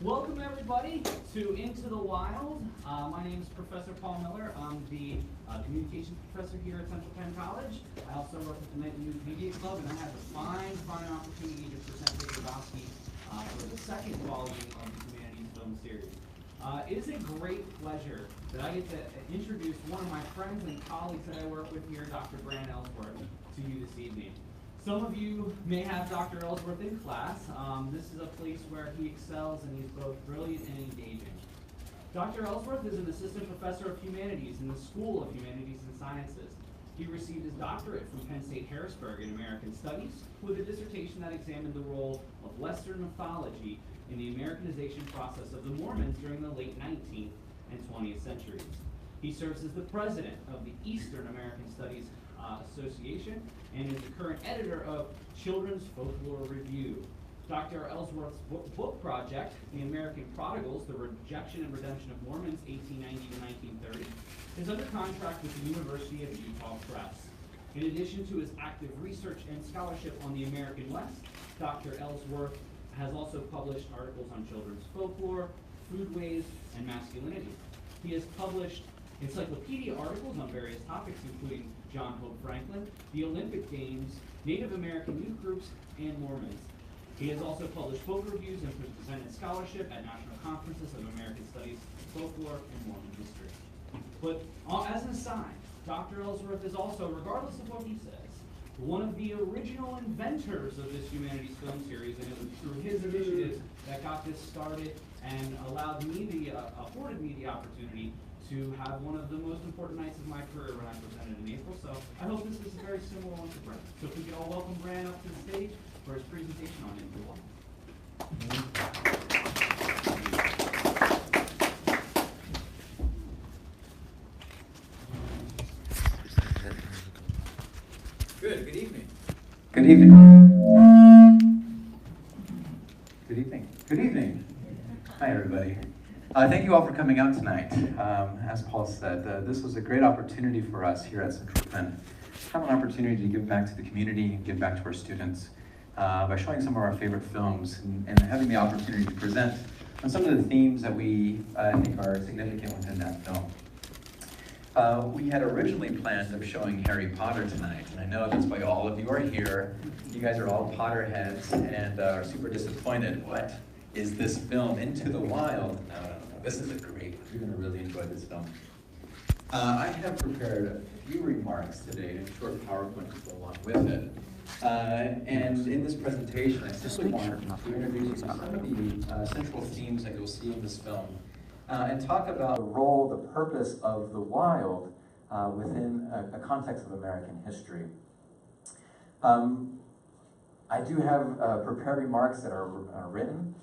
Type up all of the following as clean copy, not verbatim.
Welcome everybody to Into the Wild. My name is Professor Paul Miller. I'm the communications professor here at Central Penn College. I also work at the Night News Media Club, and I have the fine opportunity to present to you for the second volume of the Humanities Film Series. It is a great pleasure that I get to introduce one of my friends and colleagues that I work with here, Dr. Brant Ellsworth, to you this evening. Some of you may have Dr. Ellsworth in class. This is a place where he excels and he's both brilliant and engaging. Dr. Ellsworth is an assistant professor of humanities in the School of Humanities and Sciences. He received his doctorate from Penn State Harrisburg in American Studies with a dissertation that examined the role of Western mythology in the Americanization process of the Mormons during the late 19th and 20th centuries. He serves as the president of the Eastern American Studies Association and is the current editor of Children's Folklore Review. Dr. Ellsworth's book project, The American Prodigals, The Rejection and Redemption of Mormons, 1890 to 1930, is under contract with the University of Utah Press. In addition to his active research and scholarship on the American West, Dr. Ellsworth has also published articles on children's folklore, foodways, and masculinity. He has published encyclopedia articles on various topics, including John Hope Franklin, the Olympic Games, Native American youth groups, and Mormons. He has also published book reviews and presented scholarship at national conferences of American Studies, Folklore, and Mormon history. But as an aside, Dr. Ellsworth is also, regardless of what he says, one of the original inventors of this Humanities Film Series, and it was through his initiative that got this started and afforded me the opportunity to have one of the most important nights of my career when I presented in April. So I hope this is a very similar one to Brant. So if we could all welcome Brant up to the stage for his presentation on Into the Wild. Good evening. Good evening. Good evening. Good evening. Hi, everybody. Thank you all for coming out tonight. As Paul said, this was a great opportunity for us here at Central Penn. Have an opportunity to give back to the community and give back to our students by showing some of our favorite films and having the opportunity to present on some of the themes that we think are significant within that film. We had originally planned of showing Harry Potter tonight, and I know that's why all of you are here. You guys are all Potterheads and are super disappointed. What is this film, Into the Wild? No. This is a great one. You're going to really enjoy this film. I have prepared a few remarks today and a short PowerPoint to go along with it. And in this presentation, I simply want to introduce you to some of the central themes that you'll see in this film and talk about the role, the purpose of the wild within a context of American history. I do have prepared remarks that are written.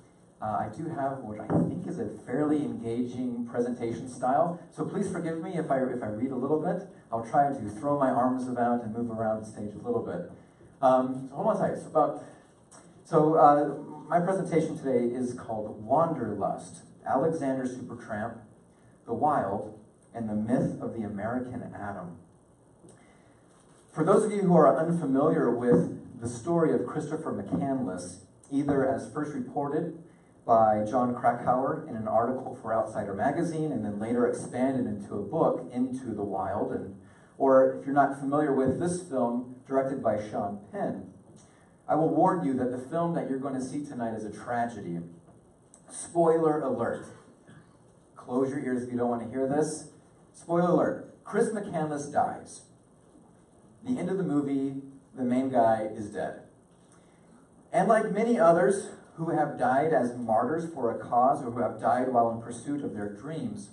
I do have what I think is a fairly engaging presentation style, so please forgive me if I read a little bit. I'll try to throw my arms about and move around the stage a little bit. So hold on a second. My presentation today is called Wanderlust, Alexander Supertramp, The Wild, and the Myth of the American Atom. For those of you who are unfamiliar with the story of Christopher McCandless, either as first reported by John Krakauer in an article for Outsider magazine and then later expanded into a book, Into the Wild, or if you're not familiar with this film, directed by Sean Penn, I will warn you that the film that you're going to see tonight is a tragedy. Spoiler alert. Close your ears if you don't want to hear this. Spoiler alert. Chris McCandless dies. The end of the movie, the main guy is dead. And like many others who have died as martyrs for a cause or who have died while in pursuit of their dreams,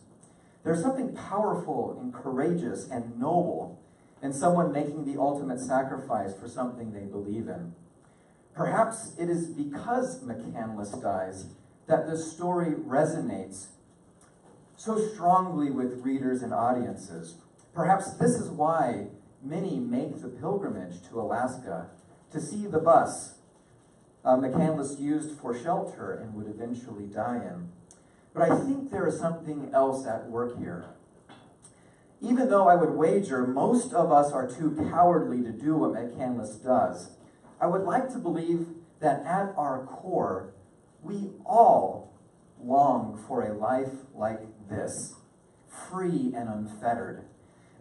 there's something powerful and courageous and noble in someone making the ultimate sacrifice for something they believe in. Perhaps it is because McCandless dies that this story resonates so strongly with readers and audiences. Perhaps this is why many make the pilgrimage to Alaska to see the bus McCandless used for shelter and would eventually die in. But I think there is something else at work here. Even though I would wager most of us are too cowardly to do what McCandless does, I would like to believe that at our core, we all long for a life like this, free and unfettered.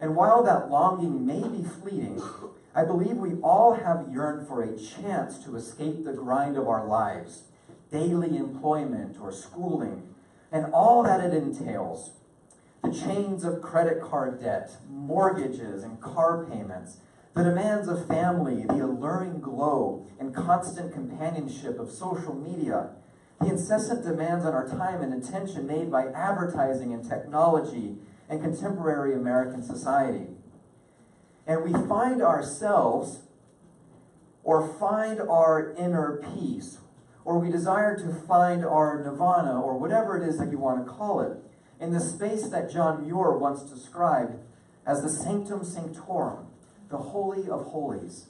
And while that longing may be fleeting, I believe we all have yearned for a chance to escape the grind of our lives, daily employment or schooling, and all that it entails. The chains of credit card debt, mortgages and car payments, the demands of family, the alluring glow and constant companionship of social media, the incessant demands on our time and attention made by advertising and technology and contemporary American society. And we find ourselves, or find our inner peace, or we desire to find our nirvana, or whatever it is that you want to call it, in the space that John Muir once described as the sanctum sanctorum, the holy of holies.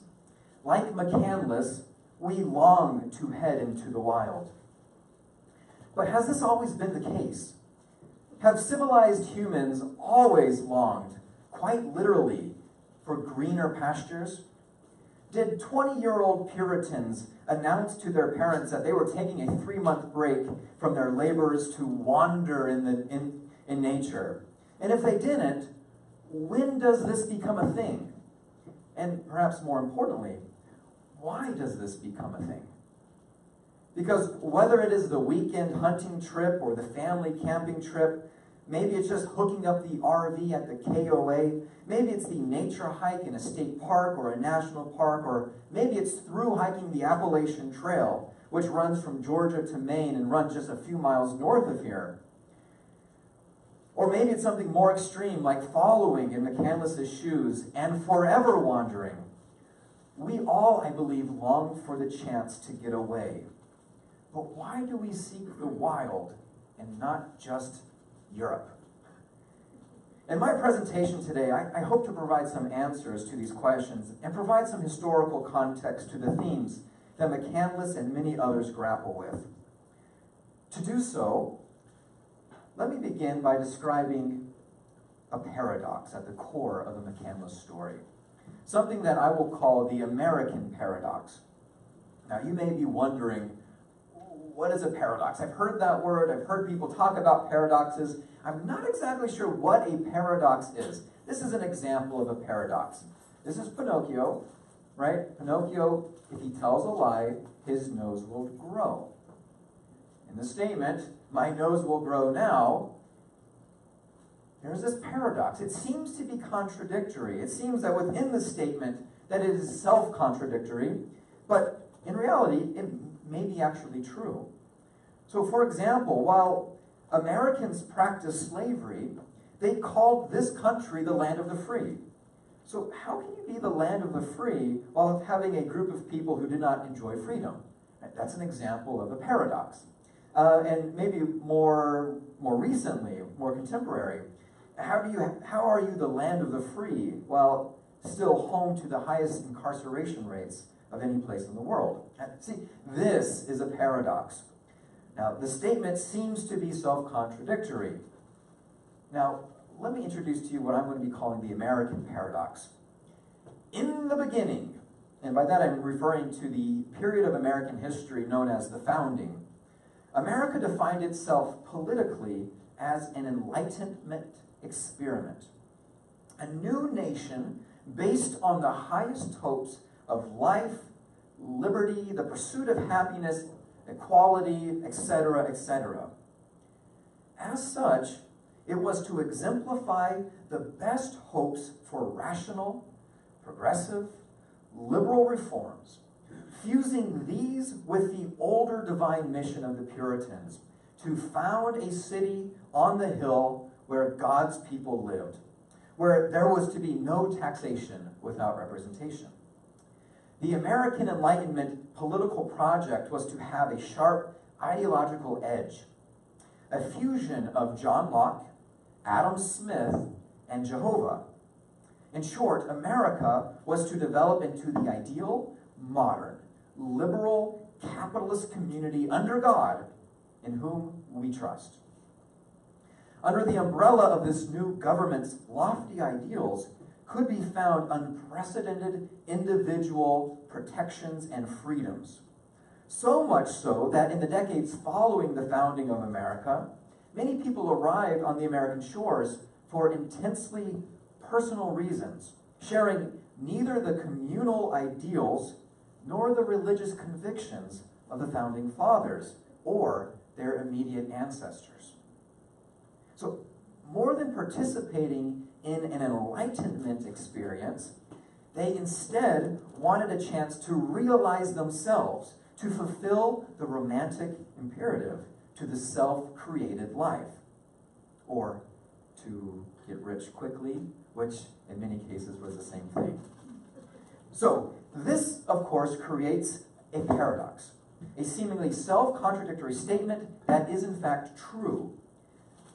Like McCandless, we long to head into the wild. But has this always been the case? Have civilized humans always longed, quite literally, for greener pastures? Did 20-year-old Puritans announce to their parents that they were taking a 3-month break from their labors to wander in nature? And if they didn't, when does this become a thing? And perhaps more importantly, why does this become a thing? Because whether it is the weekend hunting trip or the family camping trip, maybe it's just hooking up the RV at the KOA, maybe it's the nature hike in a state park or a national park, or maybe it's through hiking the Appalachian Trail, which runs from Georgia to Maine and runs just a few miles north of here. Or maybe it's something more extreme, like following in McCandless's shoes and forever wandering. We all, I believe, long for the chance to get away. But why do we seek the wild and not just Europe? In my presentation today, I hope to provide some answers to these questions and provide some historical context to the themes that McCandless and many others grapple with. To do so, let me begin by describing a paradox at the core of the McCandless story, something that I will call the American paradox. Now, you may be wondering, what is a paradox? I've heard that word, I've heard people talk about paradoxes. I'm not exactly sure what a paradox is. This is an example of a paradox. This is Pinocchio, right? Pinocchio, if he tells a lie, his nose will grow. In the statement, my nose will grow now, there's this paradox. It seems to be contradictory. It seems that within the statement that it is self-contradictory, but in reality, it may be actually true. So for example, while Americans practiced slavery, they called this country the land of the free. So how can you be the land of the free while having a group of people who did not enjoy freedom? That's an example of a paradox. And maybe more recently, more contemporary, how are you the land of the free while still home to the highest incarceration rates of any place in the world? See, this is a paradox. Now, the statement seems to be self-contradictory. Now, let me introduce to you what I'm going to be calling the American paradox. In the beginning, and by that I'm referring to the period of American history known as the Founding, America defined itself politically as an Enlightenment experiment, a new nation based on the highest hopes of life, liberty, the pursuit of happiness, equality, etc., etc. As such, it was to exemplify the best hopes for rational, progressive, liberal reforms, fusing these with the older divine mission of the Puritans to found a city on the hill where God's people lived, where there was to be no taxation without representation. The American Enlightenment political project was to have a sharp ideological edge, a fusion of John Locke, Adam Smith, and Jehovah. In short, America was to develop into the ideal, modern, liberal, capitalist community under God in whom we trust. Under the umbrella of this new government's lofty ideals could be found unprecedented individual protections and freedoms. So much so that in the decades following the founding of America, many people arrived on the American shores for intensely personal reasons, sharing neither the communal ideals nor the religious convictions of the founding fathers or their immediate ancestors. So, more than participating in an enlightenment experience, they instead wanted a chance to realize themselves, to fulfill the romantic imperative to the self-created life, or to get rich quickly, which in many cases was the same thing. So, this, of course, creates a paradox, a seemingly self-contradictory statement that is in fact true.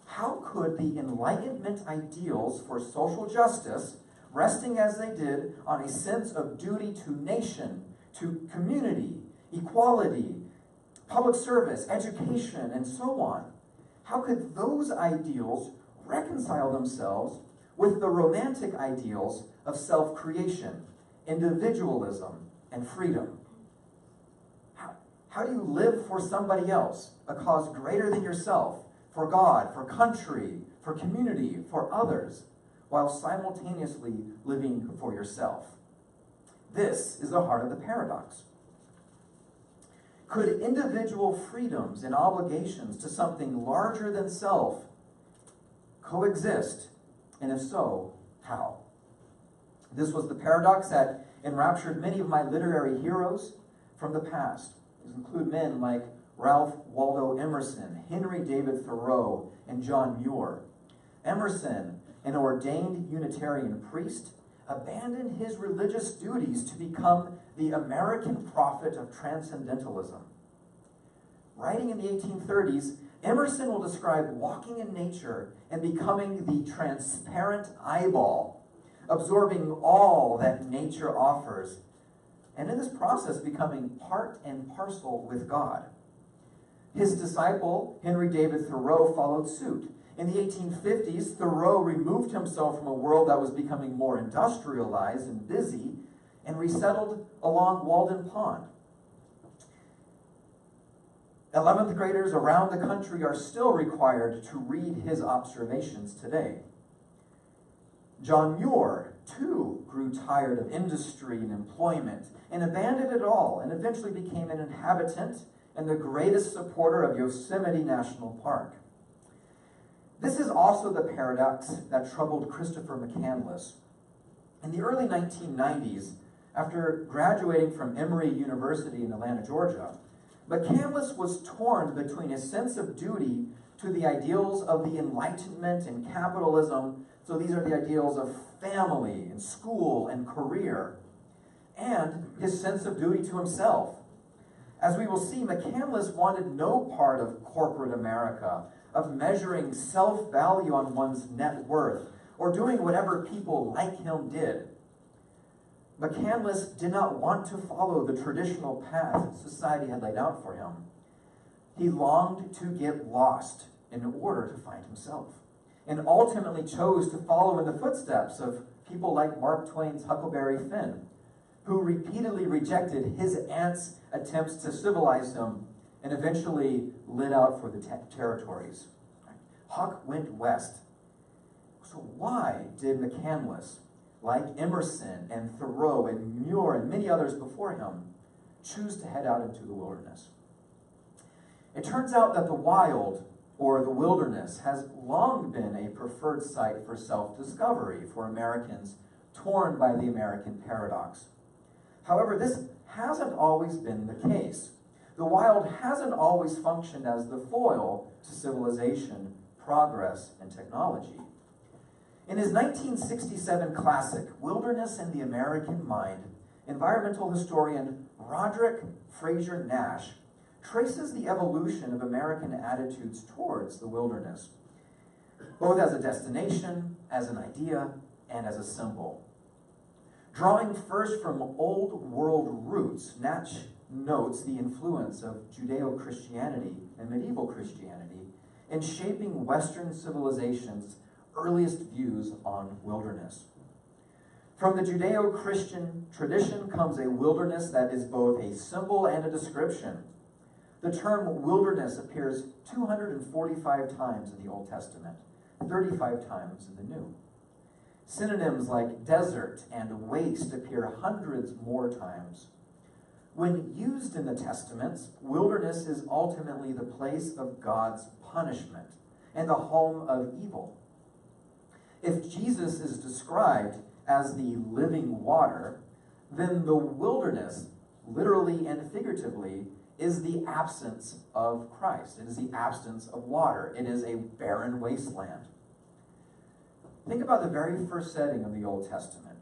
How could the Enlightenment ideals for social justice, resting as they did on a sense of duty to nation, to community, equality, public service, education, and so on, how could those ideals reconcile themselves with the romantic ideals of self-creation, individualism, and freedom? How do you live for somebody else, a cause greater than yourself, for God, for country, for community, for others, while simultaneously living for yourself? This is the heart of the paradox. Could individual freedoms and obligations to something larger than self coexist? And if so, how? This was the paradox that enraptured many of my literary heroes from the past. These include men like Ralph Waldo Emerson, Henry David Thoreau, and John Muir. Emerson, an ordained Unitarian priest, abandoned his religious duties to become the American prophet of transcendentalism. Writing in the 1830s, Emerson will describe walking in nature and becoming the transparent eyeball, absorbing all that nature offers, and in this process becoming part and parcel with God. His disciple, Henry David Thoreau, followed suit. In the 1850s, Thoreau removed himself from a world that was becoming more industrialized and busy and resettled along Walden Pond. 11th graders around the country are still required to read his observations today. John Muir, too, grew tired of industry and employment and abandoned it all and eventually became an inhabitant and the greatest supporter of Yosemite National Park. This is also the paradox that troubled Christopher McCandless. In the early 1990s, after graduating from Emory University in Atlanta, Georgia, McCandless was torn between a sense of duty to the ideals of the Enlightenment and capitalism, so these are the ideals of family and school and career, and his sense of duty to himself. As we will see, McCandless wanted no part of corporate America, of measuring self-value on one's net worth, or doing whatever people like him did. McCandless did not want to follow the traditional path society had laid out for him. He longed to get lost in order to find himself, and ultimately chose to follow in the footsteps of people like Mark Twain's Huckleberry Finn, who repeatedly rejected his aunt's attempts to civilize him and eventually lit out for the territories. Huck went west. So why did McCandless, like Emerson and Thoreau and Muir and many others before him, choose to head out into the wilderness? It turns out that the wild, or the wilderness, has long been a preferred site for self-discovery for Americans torn by the American paradox. However, this hasn't always been the case. The wild hasn't always functioned as the foil to civilization, progress, and technology. In his 1967 classic, Wilderness and the American Mind, environmental historian Roderick Fraser Nash traces the evolution of American attitudes towards the wilderness, both as a destination, as an idea, and as a symbol. Drawing first from old world roots, Nash notes the influence of Judeo-Christianity and medieval Christianity in shaping Western civilization's earliest views on wilderness. From the Judeo-Christian tradition comes a wilderness that is both a symbol and a description. The term wilderness appears 245 times in the Old Testament, 35 times in the New. Synonyms like desert and waste appear hundreds more times. When used in the Testaments, wilderness is ultimately the place of God's punishment and the home of evil. If Jesus is described as the living water, then the wilderness, literally and figuratively, is the absence of Christ. It is the absence of water. It is a barren wasteland. Think about the very first setting of the Old Testament.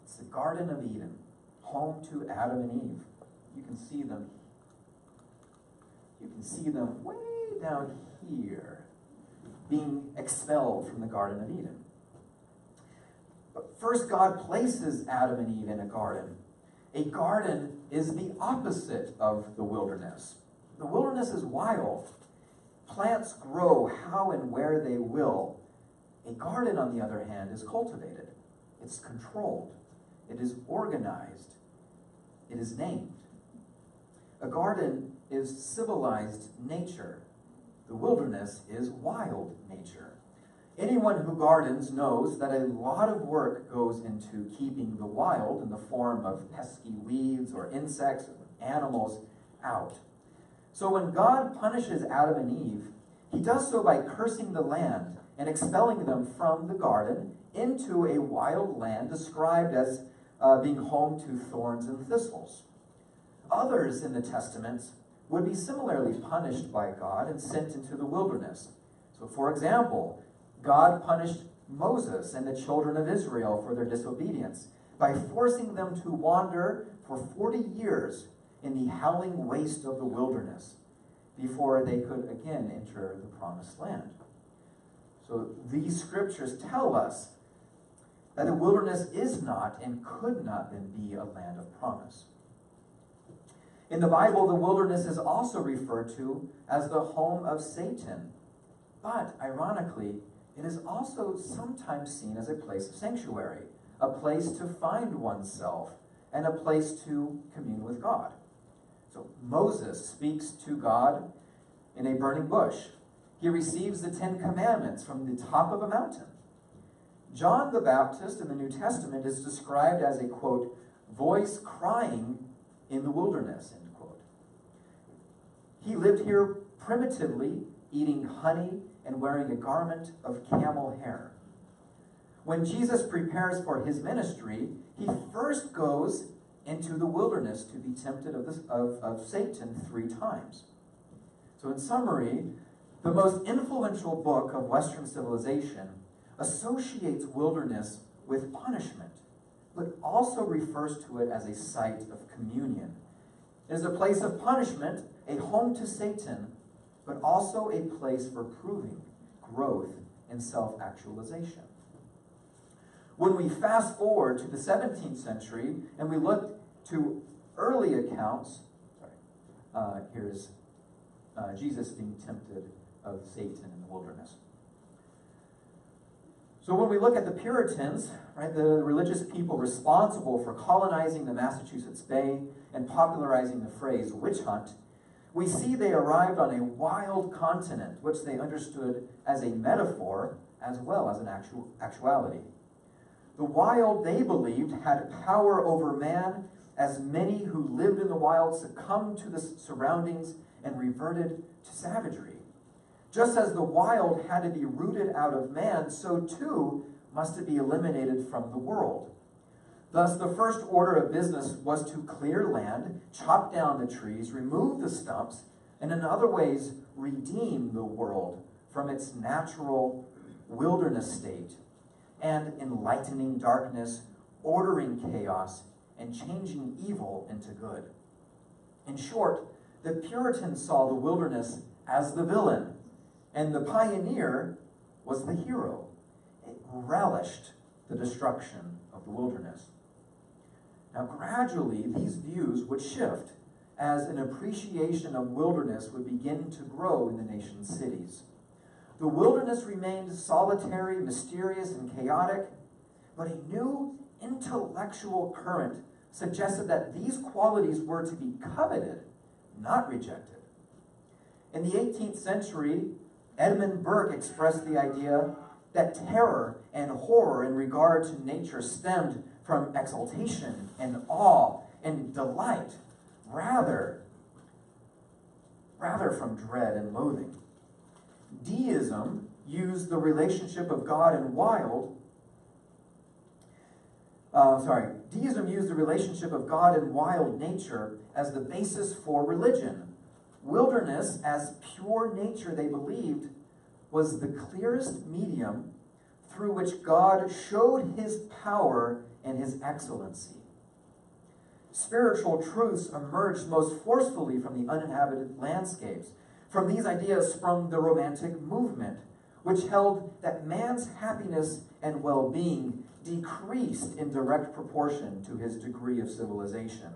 It's the Garden of Eden, home to Adam and Eve. You can see them. You can see them way down here, being expelled from the Garden of Eden. But first, God places Adam and Eve in a garden. A garden is the opposite of the wilderness. The wilderness is wild. Plants grow how and where they will. A garden, on the other hand, is cultivated. It's controlled. It is organized. It is named. A garden is civilized nature. The wilderness is wild nature. Anyone who gardens knows that a lot of work goes into keeping the wild in the form of pesky weeds or insects or animals out. So when God punishes Adam and Eve, he does so by cursing the land and expelling them from the garden into a wild land described as being home to thorns and thistles. Others in the Testaments would be similarly punished by God and sent into the wilderness. So, for example, God punished Moses and the children of Israel for their disobedience by forcing them to wander for 40 years in the howling waste of the wilderness before they could again enter the promised land. So these scriptures tell us that the wilderness is not and could not then be a land of promise. In the Bible, the wilderness is also referred to as the home of Satan. But, ironically, it is also sometimes seen as a place of sanctuary, a place to find oneself, and a place to commune with God. So Moses speaks to God in a burning bush. He receives the 10 Commandments from the top of a mountain. John the Baptist in the New Testament is described as a, quote, voice crying in the wilderness, end quote. He lived here primitively, eating honey and wearing a garment of camel hair. When Jesus prepares for his ministry, he first goes into the wilderness to be tempted of Satan 3 times. So in summary, the most influential book of Western civilization associates wilderness with punishment, but also refers to it as a site of communion. It is a place of punishment, a home to Satan, but also a place for proving growth and self-actualization. When we fast forward to the 17th century and we look to early accounts, here's Jesus being tempted of Satan in the wilderness. So when we look at the Puritans, right, the religious people responsible for colonizing the Massachusetts Bay and popularizing the phrase witch hunt, we see they arrived on a wild continent, which they understood as a metaphor as well as an actuality. The wild, they believed, had power over man, as many who lived in the wild succumbed to the surroundings and reverted to savagery. Just as the wild had to be rooted out of man, so too must it be eliminated from the world. Thus, the first order of business was to clear land, chop down the trees, remove the stumps, and in other ways redeem the world from its natural wilderness state, and enlightening darkness, ordering chaos, and changing evil into good. In short, the Puritans saw the wilderness as the villain, and the pioneer was the hero. It relished the destruction of the wilderness. Now, gradually, these views would shift as an appreciation of wilderness would begin to grow in the nation's cities. The wilderness remained solitary, mysterious, and chaotic, but a new intellectual current suggested that these qualities were to be coveted, not rejected. In the 18th century, Edmund Burke expressed the idea that terror and horror in regard to nature stemmed from exaltation and awe and delight, rather from dread and loathing. Deism used the relationship of God and Deism used the relationship of God and wild nature as the basis for religion. Wilderness, as pure nature, they believed, was the clearest medium through which God showed his power and his excellency. Spiritual truths emerged most forcefully from the uninhabited landscapes. From these ideas sprung the Romantic movement, which held that man's happiness and well-being decreased in direct proportion to his degree of civilization.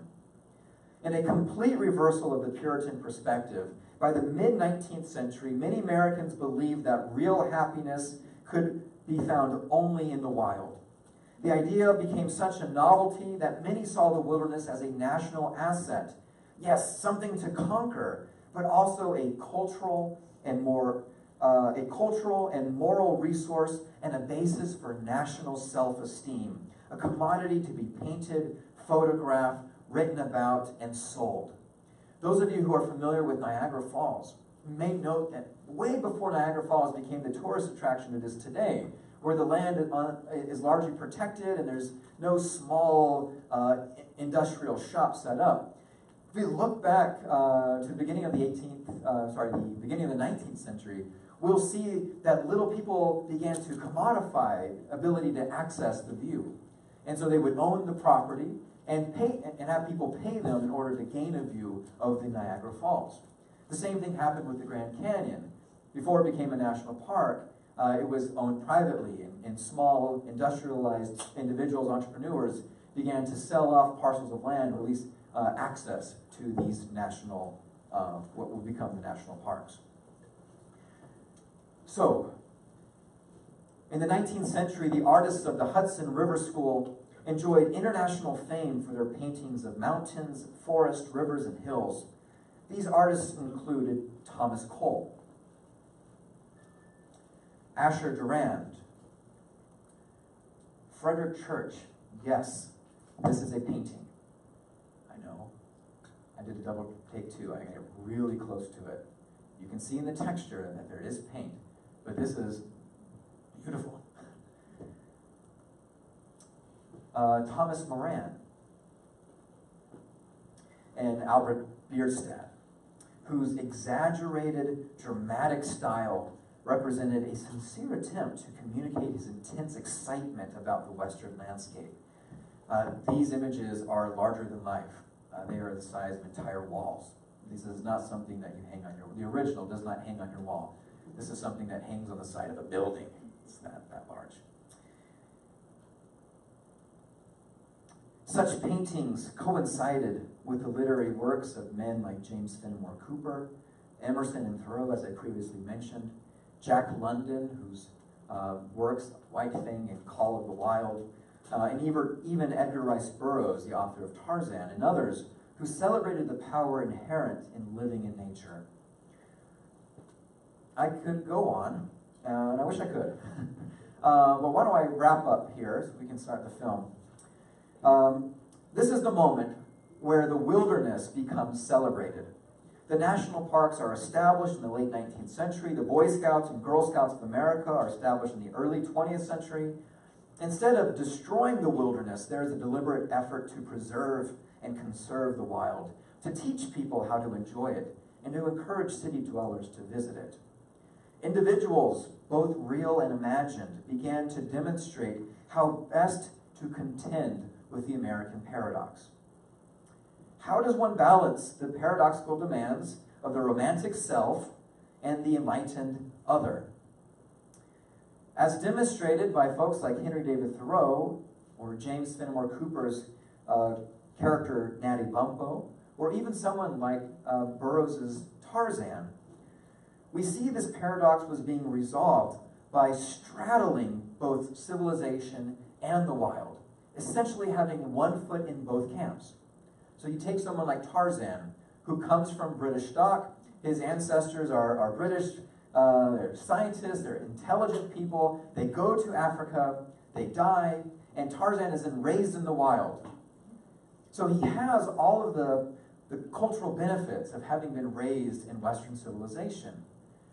In a complete reversal of the Puritan perspective, by the mid-19th century, many Americans believed that real happiness could be found only in the wild. The idea became such a novelty that many saw the wilderness as a national asset. Yes, something to conquer, but also a cultural and moral resource and a basis for national self-esteem, a commodity to be painted, photographed, written about, and sold. Those of you who are familiar with Niagara Falls may note that way before Niagara Falls became the tourist attraction it is today, where the land is largely protected and there's no small industrial shop set up. If we look back to the beginning of the beginning of the 19th century, we'll see that little people began to commodify ability to access the view. And so they would own the property and have people pay them in order to gain a view of the Niagara Falls. The same thing happened with the Grand Canyon. Before it became a national park, it was owned privately, and small, industrialized individuals, entrepreneurs, began to sell off parcels of land, or at least access to these national, what will become the national parks. So, in the 19th century, the artists of the Hudson River School enjoyed international fame for their paintings of mountains, forests, rivers, and hills. These artists included Thomas Cole, Asher Durand, Frederick Church. Yes, this is a painting. I know. I did a double take too. I got really close to it. You can see in the texture that there is paint, but this is beautiful. Thomas Moran and Albert Bierstadt, whose exaggerated, dramatic style represented a sincere attempt to communicate his intense excitement about the Western landscape. These images are larger than life. They are the size of entire walls. This is not something that you hang on the original does not hang on your wall. This is something that hangs on the side of a building. It's that large. Such paintings coincided with the literary works of men like James Fenimore Cooper, Emerson and Thoreau, as I previously mentioned, Jack London, whose works, White Fang and Call of the Wild, and even Edgar Rice Burroughs, the author of Tarzan, and others who celebrated the power inherent in living in nature. I could go on, and I wish I could. But why don't I wrap up here so we can start the film. This is the moment where the wilderness becomes celebrated. The national parks are established in the late 19th century. The Boy Scouts and Girl Scouts of America are established in the early 20th century. Instead of destroying the wilderness, there is a deliberate effort to preserve and conserve the wild, to teach people how to enjoy it, and to encourage city dwellers to visit it. Individuals, both real and imagined, began to demonstrate how best to contend with the American paradox. How does one balance the paradoxical demands of the romantic self and the enlightened other? As demonstrated by folks like Henry David Thoreau, or James Fenimore Cooper's character Natty Bumppo, or even someone like Burroughs' Tarzan, we see this paradox was being resolved by straddling both civilization and the wild, essentially having one foot in both camps. So you take someone like Tarzan, who comes from British stock. His ancestors are British, they're scientists, they're intelligent people. They go to Africa, they die, and Tarzan is then raised in the wild. So he has all of the cultural benefits of having been raised in Western civilization.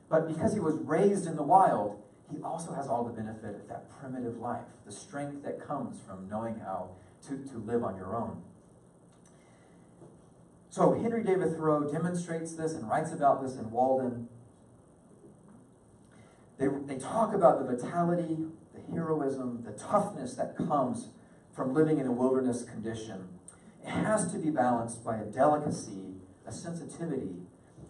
But because he was raised in the wild, he also has all the benefit of that primitive life, the strength that comes from knowing how to live on your own. So Henry David Thoreau demonstrates this and writes about this in Walden. They talk about the vitality, the heroism, the toughness that comes from living in a wilderness condition. It has to be balanced by a delicacy, a sensitivity,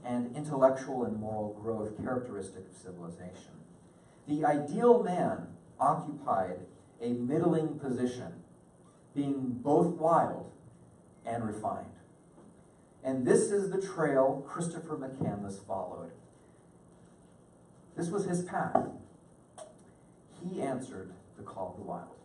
and intellectual and moral growth characteristic of civilization. The ideal man occupied a middling position, being both wild and refined. And this is the trail Christopher McCandless followed. This was his path. He answered the call of the wild.